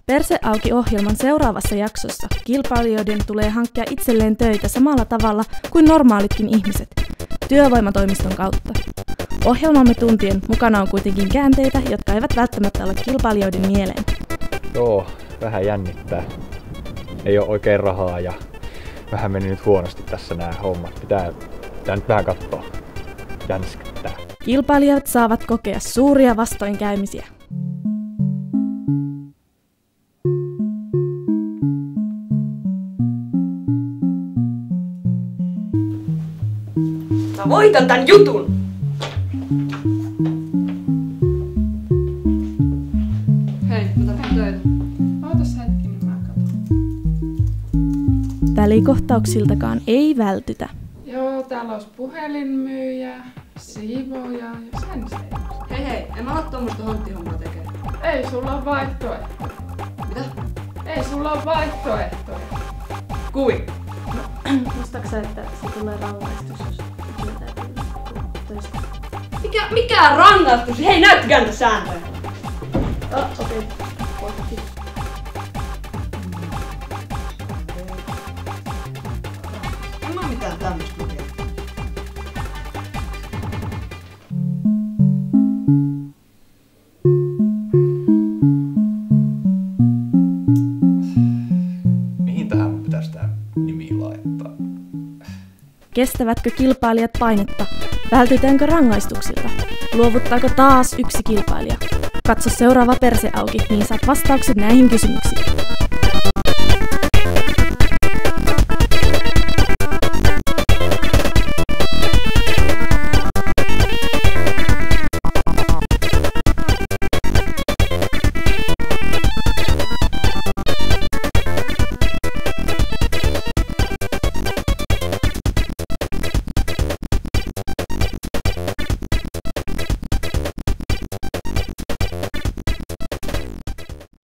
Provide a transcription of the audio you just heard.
Perse auki-ohjelman seuraavassa jaksossa kilpailijoiden tulee hankkia itselleen töitä samalla tavalla kuin normaalitkin ihmiset, työvoimatoimiston kautta. Ohjelmamme tuntien mukana on kuitenkin käänteitä, jotka eivät välttämättä ole kilpailijoiden mieleen. Joo, vähän jännittää. Ei ole oikein rahaa ja vähän meni nyt huonosti tässä nämä hommat. Pitää nyt vähän katsoa. Jänskyttää. Kilpailijat saavat kokea suuria vastoinkäymisiä. Mä voitan tän jutun! Hei, mä teen töitä. Ootas hetki, niin mä katson. Välikohtauksiltakaan ei vältytä. Joo, täällä olisi puhelinmyyjä, siivooja ja sen se. Hei, en mä ala tommoista honttihommaa tekee. Ei sulla ole vaihtoehtoja. Mitä? Ei sulla ole vaihtoehtoja. Kui? Muistaaksä, että se tulee rangaistus, jos ikinä täytyy töistä? Mikä rangaistus? Hei, näyttäkää niitä sääntöjä! Okei. Voitti. En mä mitään tämmöstä lukea. Mihin tähän mun pitäisi tää nimi laittaa? Kestävätkö kilpailijat painetta? Vältytäänkö rangaistuksilta? Luovuttaako taas yksi kilpailija? Katso seuraava Perse auki, niin saat vastaukset näihin kysymyksiin.